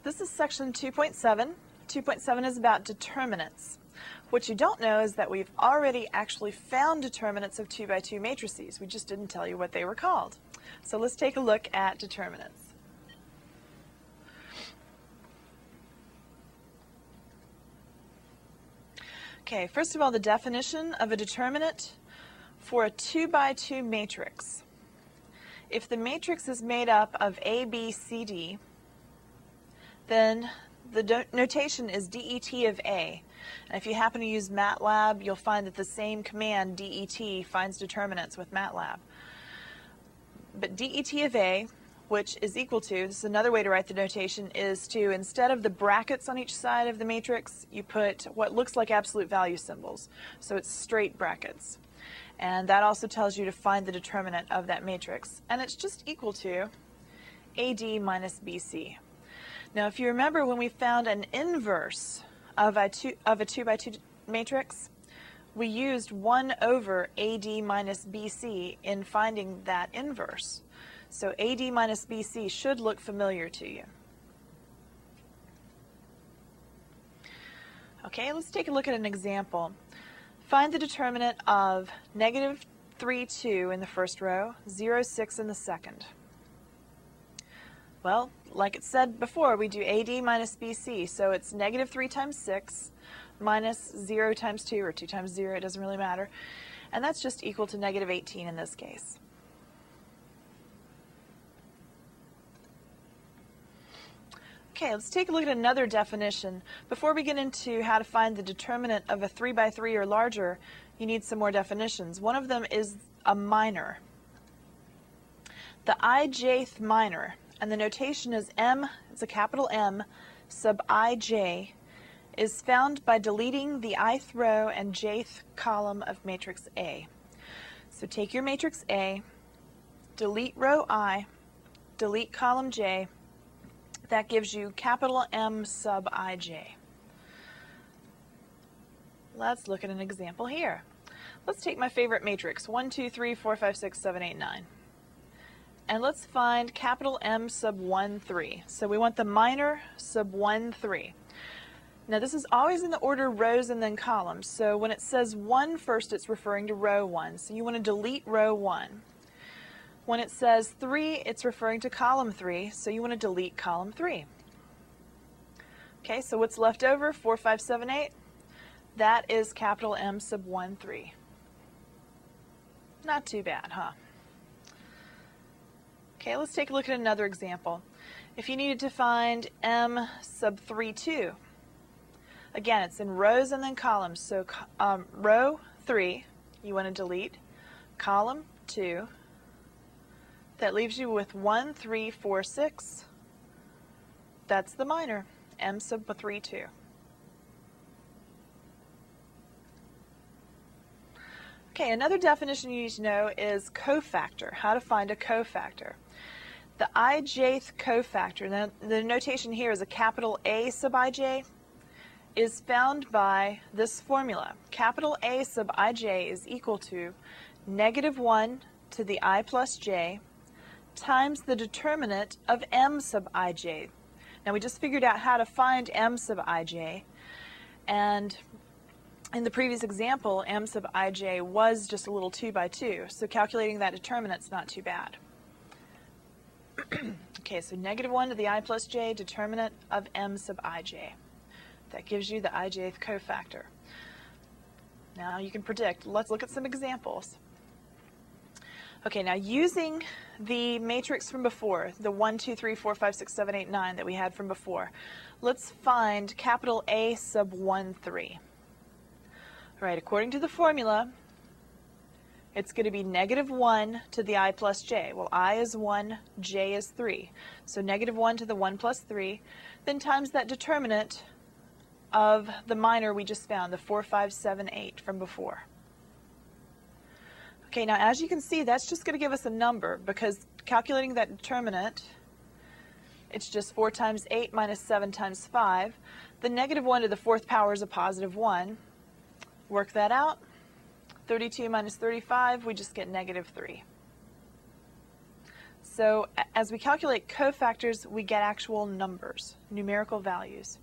This is section 2.7. 2.7 is about determinants. What you don't know is that we've already actually found determinants of 2 by 2 matrices. We just didn't tell you what they were called. So let's take a look at determinants. Okay, first of all, the definition of a determinant for a 2 by 2 matrix. If the matrix is made up of A, B, C, D, then the notation is det of A. And if you happen to use MATLAB, you'll find that the same command, det, finds determinants with MATLAB. But det of A, which is equal to, this is another way to write the notation, is to, instead of the brackets on each side of the matrix, you put what looks like absolute value symbols. So it's straight brackets. And that also tells you to find the determinant of that matrix. And it's just equal to AD minus BC. Now, if you remember when we found an inverse of a 2 by 2 matrix, we used 1 over AD minus BC in finding that inverse. So AD minus BC should look familiar to you. Okay, let's take a look at an example. Find the determinant of negative 3, 2 in the first row, 0, 6 in the second. Well, like it said before, we do AD minus BC, so it's negative 3 times 6 minus 0 times 2, or 2 times 0, it doesn't really matter. And that's just equal to negative 18 in this case. Okay, let's take a look at another definition. Before we get into how to find the determinant of a 3 by 3 or larger, you need some more definitions. One of them is a minor. The ijth minor, and the notation is M, it's a capital M, sub ij, is found by deleting the ith row and jth column of matrix A. So take your matrix A, delete row I, delete column J. That gives you capital M sub ij. Let's look at an example here. Let's take my favorite matrix, 1, 2, 3, 4, 5, 6, 7, 8, 9. And let's find capital M sub 1, 3. So we want the minor sub 1, 3. Now this is always in the order rows and then columns. So when it says 1 first, it's referring to row 1. So you want to delete row 1. When it says 3, it's referring to column 3, so you want to delete column 3. Okay, so what's left over? 4, 5, 7, 8. That is capital M sub 1, 3. Not too bad, huh? Okay, let's take a look at another example. If you needed to find M sub 3, 2, again, it's in rows and then columns. So row 3, you want to delete. Column 2. That leaves you with 1, 3, 4, 6. That's the minor, M sub 3, 2. Okay, another definition you need to know is cofactor, how to find a cofactor. The ijth cofactor, now the notation here is a capital A sub ij, is found by this formula. Capital A sub ij is equal to negative 1 to the I plus j times the determinant of M sub ij. Now we just figured out how to find M sub ij, and in the previous example, M sub ij was just a little 2 by 2, so calculating that determinant's not too bad. Okay, so negative 1 to the I plus j, determinant of M sub ij. That gives you the ijth cofactor. Now you can predict. Let's look at some examples. Okay, now using the matrix from before, the 1, 2, 3, 4, 5, 6, 7, 8, 9 that we had from before, let's find capital A sub 1, 3. All right, according to the formula, it's going to be negative 1 to the I plus j. Well, I is 1, j is 3. So negative 1 to the 1 plus 3, then times that determinant of the minor we just found, the 4, 5, 7, 8 from before. Okay, now as you can see, that's just going to give us a number, because calculating that determinant, it's just 4 times 8 minus 7 times 5. The negative 1 to the 4th power is a positive 1. Work that out. 32 minus 35, we just get negative 3. So as we calculate cofactors, we get actual numbers, numerical values.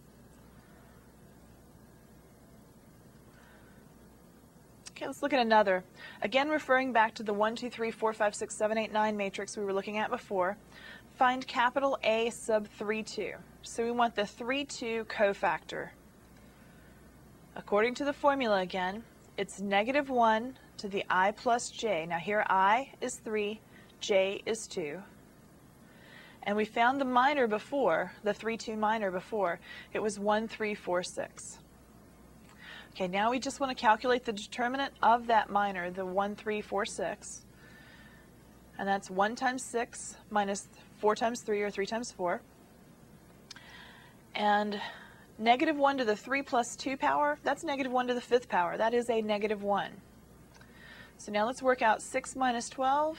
Okay, let's look at another. Again, referring back to the 1, 2, 3, 4, 5, 6, 7, 8, 9 matrix we were looking at before, find capital A sub 3, 2. So we want the 3, 2 cofactor. According to the formula again, it's negative 1 to the I plus j. Now here I is 3, j is 2. And we found the minor before, the 3, 2 minor before. It was 1, 3, 4, 6. Okay, now we just want to calculate the determinant of that minor, the 1, 3, 4, 6. And that's 1 times 6 minus 4 times 3, or 3 times 4. And negative 1 to the 3 plus 2 power, that's negative 1 to the 5th power. That is a negative 1. So now let's work out 6 minus 12.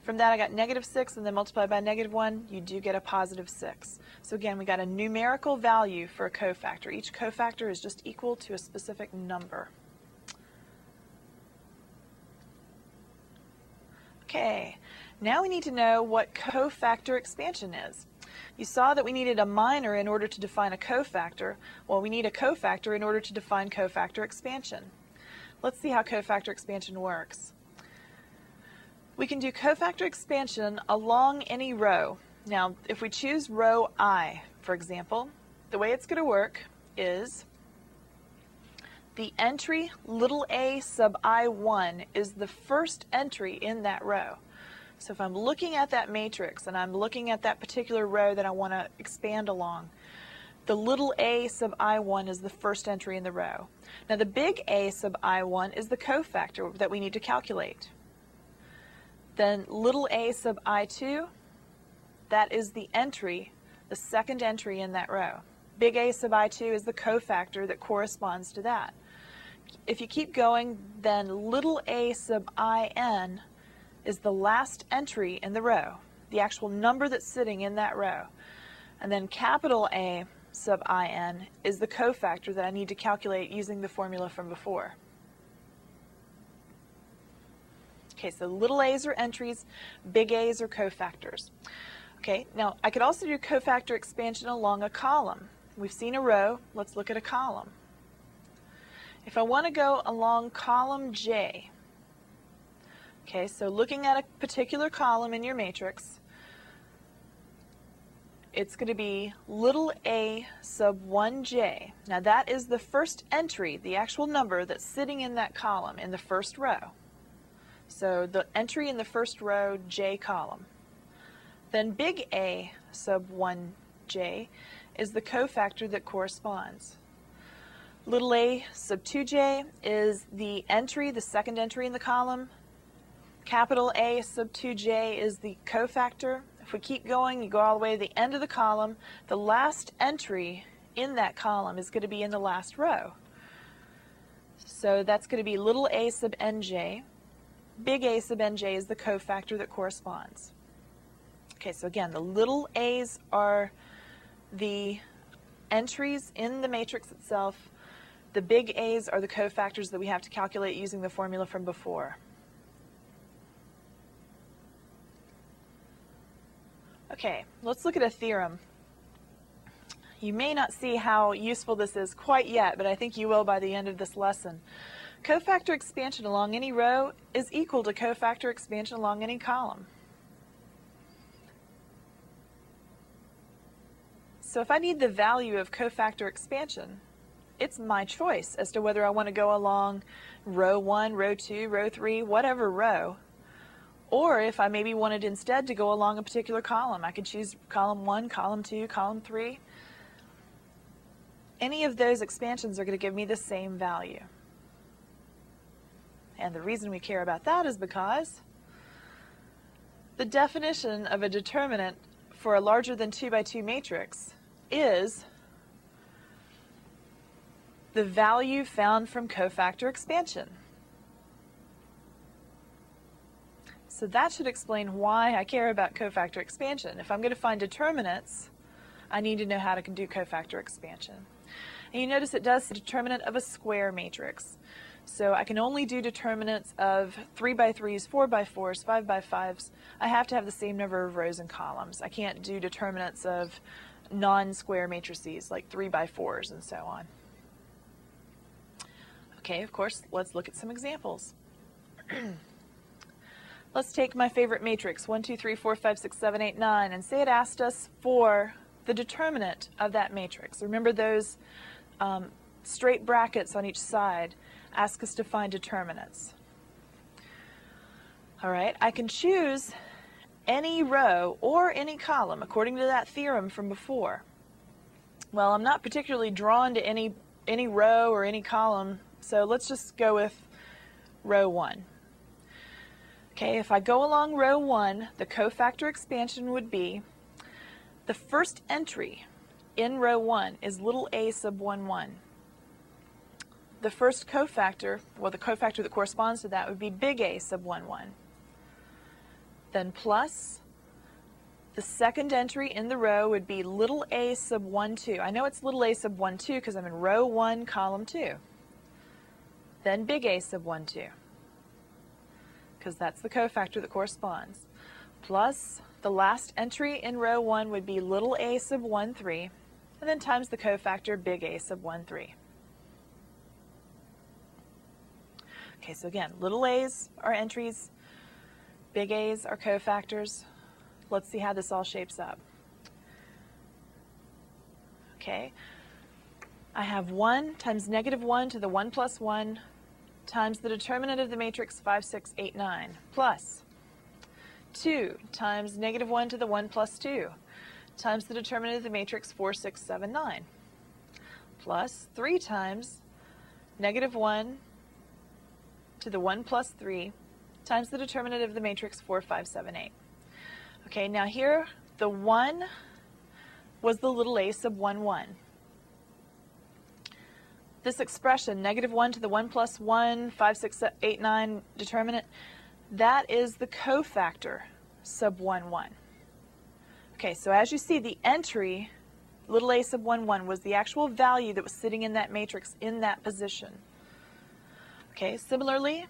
From that I got negative 6, and then multiplied by negative 1, you do get a positive 6. So again, we got a numerical value for a cofactor. Each cofactor is just equal to a specific number. Okay, now we need to know what cofactor expansion is. You saw that we needed a minor in order to define a cofactor. Well, we need a cofactor in order to define cofactor expansion. Let's see how cofactor expansion works. We can do cofactor expansion along any row. Now, if we choose row I, for example, the way it's going to work is the entry little a sub I1 is the first entry in that row. So if I'm looking at that matrix and I'm looking at that particular row that I want to expand along, the little a sub I1 is the first entry in the row. Now the big A sub I1 is the cofactor that we need to calculate. Then little a sub I2, that is the entry, the second entry in that row. Big A sub I2 is the cofactor that corresponds to that. If you keep going, then little a sub IN is the last entry in the row, the actual number that's sitting in that row. And then capital A sub IN is the cofactor that I need to calculate using the formula from before. Okay, so little a's are entries, big A's are cofactors. Okay, now I could also do cofactor expansion along a column. We've seen a row, let's look at a column. If I want to go along column J, okay, so looking at a particular column in your matrix, it's going to be little a sub 1j. Now that is the first entry, the actual number that's sitting in that column in the first row. So the entry in the first row, j column. Then big A sub 1j is the cofactor that corresponds. Little a sub 2j is the entry, the second entry in the column. Capital A sub 2j is the cofactor. If we keep going, you go all the way to the end of the column. The last entry in that column is going to be in the last row. So that's going to be little a sub nj. Big A sub nj is the cofactor that corresponds. Okay, so again, the little a's are the entries in the matrix itself. The big A's are the cofactors that we have to calculate using the formula from before. Okay, let's look at a theorem. You may not see how useful this is quite yet, but I think you will by the end of this lesson. Cofactor expansion along any row is equal to cofactor expansion along any column. So if I need the value of cofactor expansion, it's my choice as to whether I want to go along row 1, row 2, row 3, whatever row. Or if I maybe wanted instead to go along a particular column, I could choose column 1, column 2, column 3. Any of those expansions are going to give me the same value. And the reason we care about that is because the definition of a determinant for a larger than 2 by 2 matrix is the value found from cofactor expansion. So that should explain why I care about cofactor expansion. If I'm going to find determinants, I need to know how to do cofactor expansion. And you notice it does the determinant of a square matrix. So I can only do determinants of 3 by 3s, 4 by 4s, 5 by 5s. I have to have the same number of rows and columns. I can't do determinants of non-square matrices like 3 by 4s and so on. Okay, of course, let's look at some examples. Let's take my favorite matrix, 1, 2, 3, 4, 5, 6, 7, 8, 9, and say it asked us for the determinant of that matrix. Remember those straight brackets on each side ask us to find determinants. All right, I can choose any row or any column according to that theorem from before. Well, I'm not particularly drawn to any row or any column, so let's just go with row 1. Okay, if I go along row 1, the cofactor expansion would be the first entry in row 1 is little a sub 1, 1. The first cofactor, well, the cofactor that corresponds to that would be big A sub 1, 1. Then plus the second entry in the row would be little a sub 1, 2. I know it's little a sub 1, 2 because I'm in row 1, column 2. Then big A sub 1, 2, because that's the cofactor that corresponds. Plus the last entry in row 1 would be little a sub 1, 3, and then times the cofactor big A sub 1, 3. Okay, so again, little a's are entries, big A's are cofactors. Let's see how this all shapes up. Okay, I have 1 times negative 1 to the 1 plus 1 times the determinant of the matrix 5, 6, 8, 9 plus 2 times negative 1 to the 1 plus 2 times the determinant of the matrix 4, 6, 7, 9 plus 3 times negative 1 to the 1 plus 3 times the determinant of the matrix 4, 5, 7, 8. Okay, now here the 1 was the little a sub 1, 1. This expression, negative 1 to the 1 plus 1, 5, 6, 8, 9 determinant, that is the cofactor sub 1, 1. Okay, so as you see, the entry, little a sub 1, 1, was the actual value that was sitting in that matrix in that position. Okay, similarly,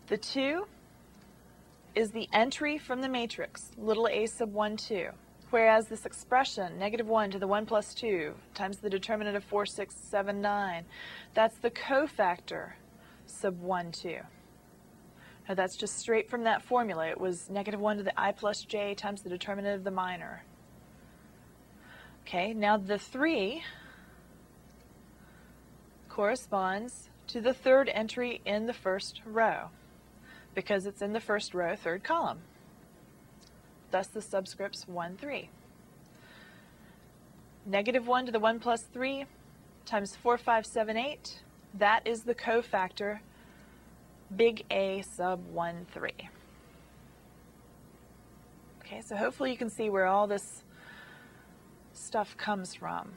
the 2 is the entry from the matrix, little a sub 1, 2. Whereas this expression, negative 1 to the 1 plus 2 times the determinant of 4, 6, 7, 9, that's the cofactor sub 1, 2. Now that's just straight from that formula. It was negative 1 to the I plus j times the determinant of the minor. Okay, now the 3 corresponds to the third entry in the first row because it's in the first row, third column. Thus the subscripts 1, 3. Negative 1 to the 1 plus 3 times 4, 5, 7, 8. That is the cofactor big A sub 1, 3. Okay, so hopefully you can see where all this stuff comes from.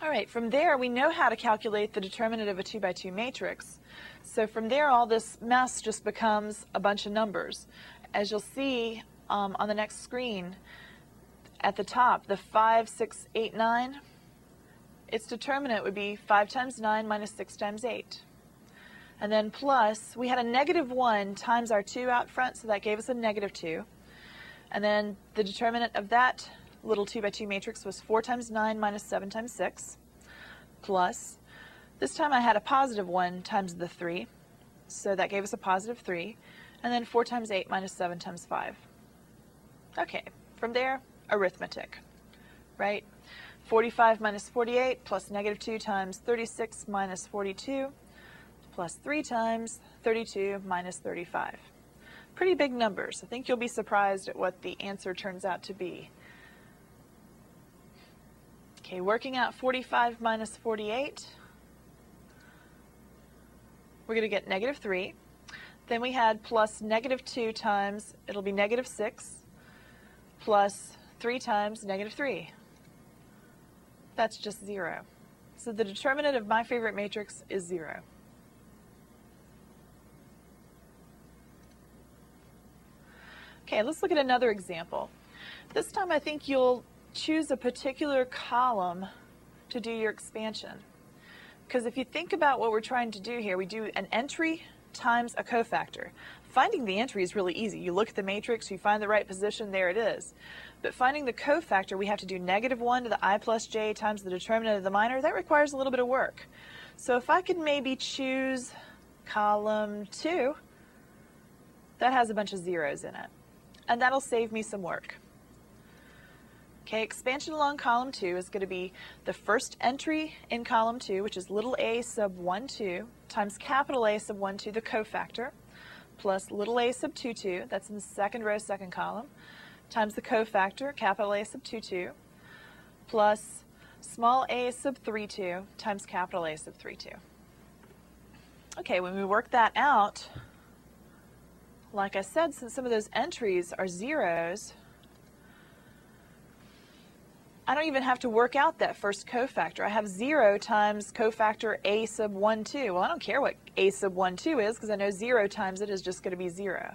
All right, from there we know how to calculate the determinant of a 2 by 2 matrix. So from there all this mess just becomes a bunch of numbers. As you'll see on the next screen, at the top, the 5, 6, 8, 9, its determinant would be 5 times 9 minus 6 times 8. And then plus, we had a negative 1 times our 2 out front, so that gave us a negative 2. And then the determinant of that little 2 by 2 matrix was 4 times 9 minus 7 times 6, plus, this time I had a positive 1 times the 3, so that gave us a positive 3, and then 4 times 8 minus 7 times 5. Okay, from there, arithmetic, right? 45 minus 48 plus negative 2 times 36 minus 42 plus 3 times 32 minus 35. Pretty big numbers. I think you'll be surprised at what the answer turns out to be. Okay, working out 45 minus 48, we're going to get negative 3. Then we had plus negative 2 times, it'll be negative 6, plus 3 times negative 3. That's just 0. So the determinant of my favorite matrix is 0. Okay, let's look at another example. This time I think you'll choose a particular column to do your expansion. Because if you think about what we're trying to do here, we do an entry times a cofactor. Finding the entry is really easy. You look at the matrix, you find the right position, there it is. But finding the cofactor, we have to do -1 to the I plus j times the determinant of the minor. That requires a little bit of work. So if I could maybe choose column 2, that has a bunch of zeros in it. And that'll save me some work. Okay, expansion along column 2 is going to be the first entry in column 2, which is little a sub 1, 2, times capital A sub 1, 2, the cofactor, plus little a sub 2, 2, that's in the second row, second column, times the cofactor, capital A sub 2, 2, plus small a sub 3, 2, times capital A sub 3, 2. Okay, when we work that out, like I said, since some of those entries are zeros, I don't even have to work out that first cofactor. I have 0 times cofactor a sub 1, 2. Well, I don't care what a sub 1, 2 is because I know 0 times it is just going to be 0.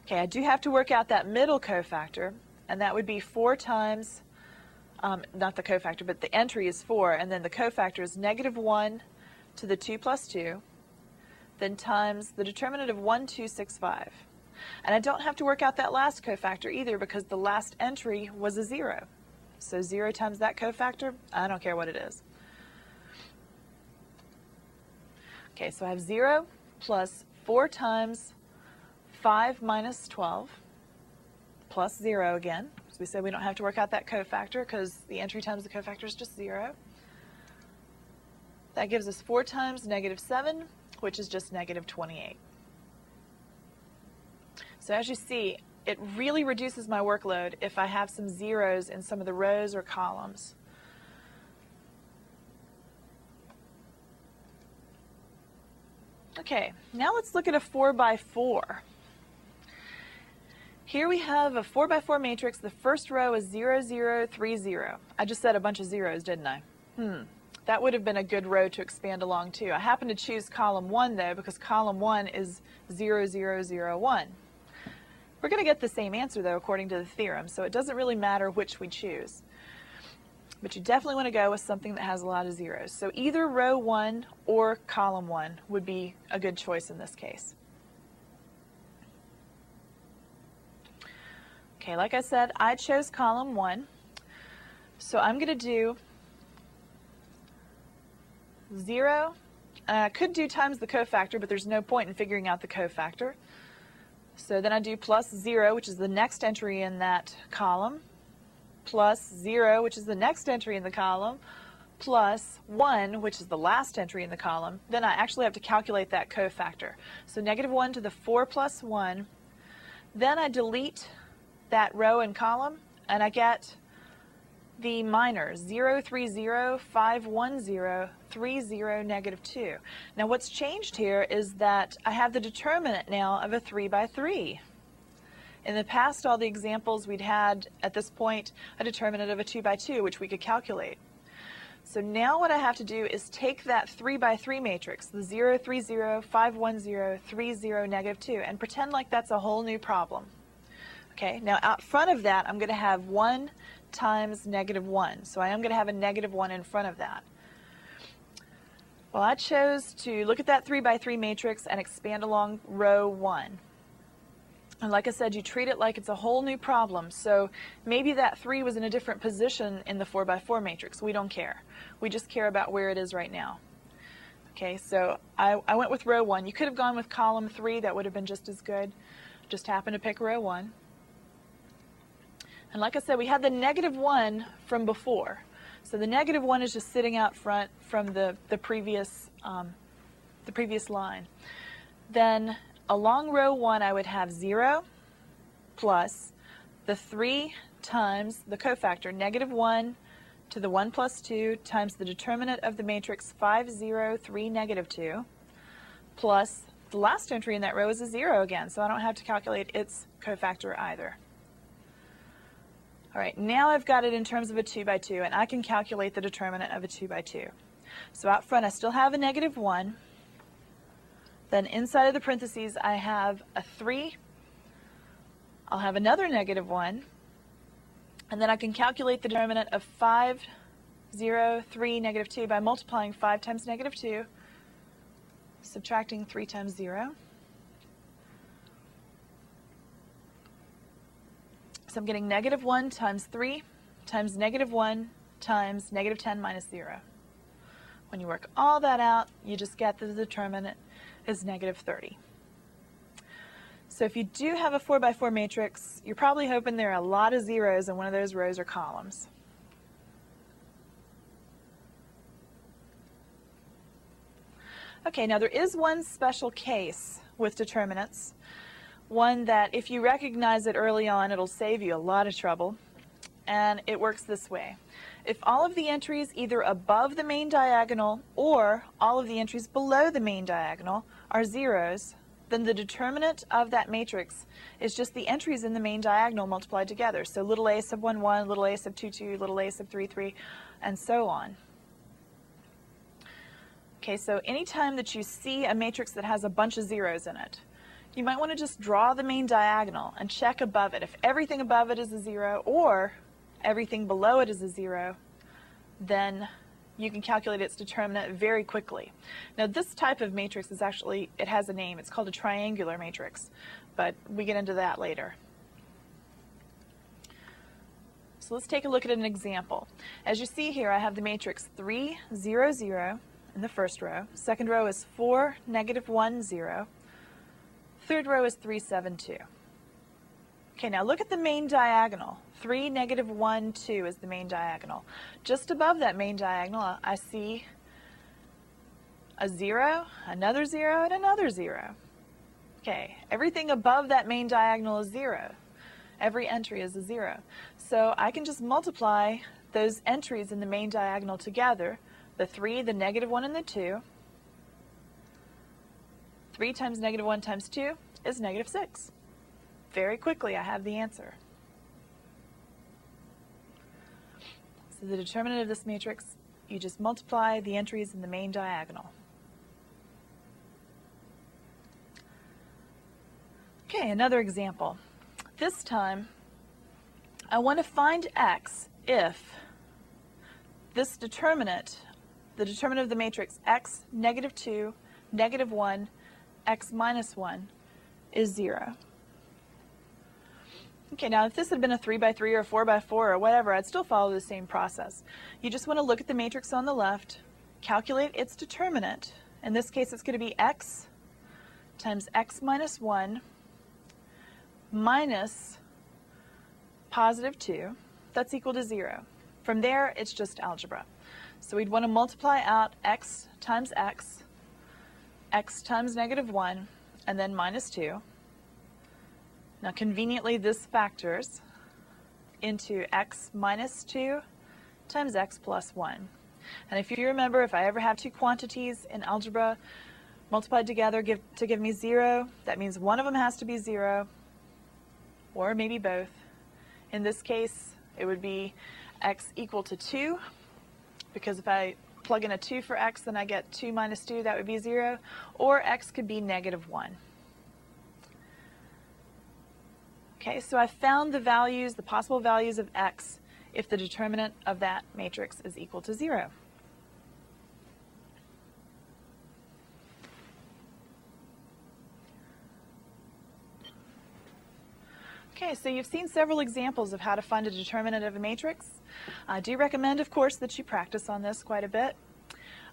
Okay, I do have to work out that middle cofactor, and that would be 4 times, not the cofactor, but the entry is 4, and then the cofactor is -1 to the 2 plus 2, then times the determinant of 1, 2, 6, 5. And I don't have to work out that last cofactor either because the last entry was a 0. So 0 times that cofactor, I don't care what it is. Okay, so I have 0 plus 4 times 5 minus 12 plus 0 again. So we said we don't have to work out that cofactor because the entry times the cofactor is just 0. That gives us 4 times -7, which is just -28. So as you see, it really reduces my workload if I have some zeros in some of the rows or columns. Okay, now let's look at a 4 by 4. Here we have a 4 by 4 matrix. The first row is 0, 0, 3, 0. I just said a bunch of zeros, didn't I? That would have been a good row to expand along too. I happen to choose column 1 though because column 1 is 0, 0, 0, 1. We're going to get the same answer though according to the theorem, so it doesn't really matter which we choose. But you definitely want to go with something that has a lot of zeros. So either row 1 or column 1 would be a good choice in this case. Okay, like I said, I chose column 1. So I'm going to do 0. I could do times the cofactor, but there's no point in figuring out the cofactor. So then I do plus 0, which is the next entry in that column, plus 0, which is the next entry in the column, plus 1, which is the last entry in the column. Then I actually have to calculate that cofactor. So -1 to the 4 plus 1. Then I delete that row and column, and I get the minors, 0, 3, 0, 5, 1, 0, 3, 0, -2. Now what's changed here is that I have the determinant now of a 3 by 3. In the past, all the examples we'd had at this point, a determinant of a 2 by 2, which we could calculate. So now what I have to do is take that 3 by 3 matrix, the 0, 3, 0, 5, 1, 0, 3, 0, -2, and pretend like that's a whole new problem. Okay, now out front of that, I'm going to have 1 times -1. So I am going to have a -1 in front of that. Well, I chose to look at that 3 by 3 matrix and expand along row 1. And like I said, you treat it like it's a whole new problem. So maybe that 3 was in a different position in the 4 by 4 matrix. We don't care. We just care about where it is right now. Okay, so I went with row 1. You could have gone with column 3. That would have been just as good. Just happened to pick row 1. And like I said, we had the -1 from before. So the -1 is just sitting out front from the previous line. Then along row 1, I would have 0 plus the 3 times the cofactor, -1 to the 1 plus 2 times the determinant of the matrix 5, 0, 3, -2, plus the last entry in that row is a 0 again, so I don't have to calculate its cofactor either. All right, now I've got it in terms of a 2 by 2, and I can calculate the determinant of a 2 by 2. So out front, I still have a -1. Then inside of the parentheses, I have a 3. I'll have another -1. And then I can calculate the determinant of 5, 0, 3, negative 2 by multiplying 5 times negative 2, subtracting 3 times 0. So I'm getting negative 1 times 3 times negative 1 times negative 10 minus 0. When you work all that out, you just get that the determinant is negative 30. So if you do have a 4 by 4 matrix, you're probably hoping there are a lot of zeros in one of those rows or columns. Okay, now there is one special case with determinants, one that if you recognize it early on, it'll save you a lot of trouble, and it works this way. If all of the entries either above the main diagonal or all of the entries below the main diagonal are zeros, then the determinant of that matrix is just the entries in the main diagonal multiplied together. So little a sub 1, 1, little a sub 2, 2, little a sub 3, 3, and so on. Okay, so anytime that you see a matrix that has a bunch of zeros in it, you might want to just draw the main diagonal and check above it. If everything above it is a 0 or everything below it is a 0, then you can calculate its determinant very quickly. Now this type of matrix is actually, it has a name. It's called a triangular matrix, but we get into that later. So let's take a look at an example. As you see here, I have the matrix 3, 0, 0 in the first row. Second row is 4, negative 1, 0. Third row is 3, 7, 2. Okay, now look at the main diagonal. 3, negative 1, 2 is the main diagonal. Just above that main diagonal, I see a 0, another 0, and another 0. Okay, everything above that main diagonal is 0. Every entry is a 0. So I can just multiply those entries in the main diagonal together, the 3, the negative 1, and the 2. 3 times negative 1 times 2 is negative 6. Very quickly, I have the answer. So the determinant of this matrix, you just multiply the entries in the main diagonal. Okay, another example. This time, I want to find x if this determinant, the determinant of the matrix x, negative 2, negative 1, x minus 1 is 0. Okay, now if this had been a 3 by 3 or a 4 by 4 or whatever, I'd still follow the same process. You just want to look at the matrix on the left, calculate its determinant. In this case, it's going to be x times x minus 1 minus positive 2. That's equal to 0. From there, it's just algebra. So we'd want to multiply out x times x times negative 1, and then minus 2. Now conveniently this factors into x minus 2 times x plus 1. And if you remember, if I ever have two quantities in algebra multiplied together to give me 0, that means one of them has to be 0, or maybe both. In this case, it would be x equal to 2, because if I plug in a 2 for x, then I get 2 minus 2, that would be 0, or x could be negative 1. Okay, so I found the values, the possible values of x if the determinant of that matrix is equal to 0. Okay, so you've seen several examples of how to find a determinant of a matrix. I do recommend, of course, that you practice on this quite a bit.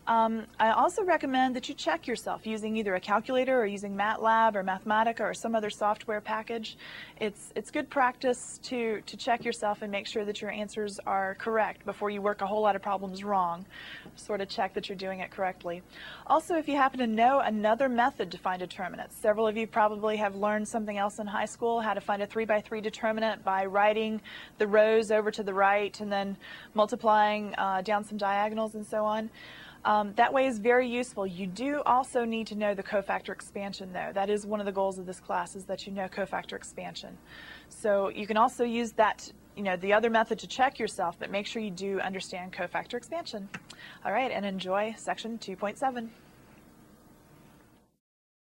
I also recommend that you check yourself using either a calculator or using MATLAB or Mathematica or some other software package. It's good practice to check yourself and make sure that your answers are correct before you work a whole lot of problems wrong. Sort of check that you're doing it correctly. Also, if you happen to know another method to find determinants, several of you probably have learned something else in high school, how to find a 3 by 3 determinant by writing the rows over to the right and then multiplying down some diagonals and so on. That way is very useful. You do also need to know the cofactor expansion, though. That is one of the goals of this class, is that you know cofactor expansion. So you can also use that, the other method to check yourself, but make sure you do understand cofactor expansion. All right, and enjoy section 2.7.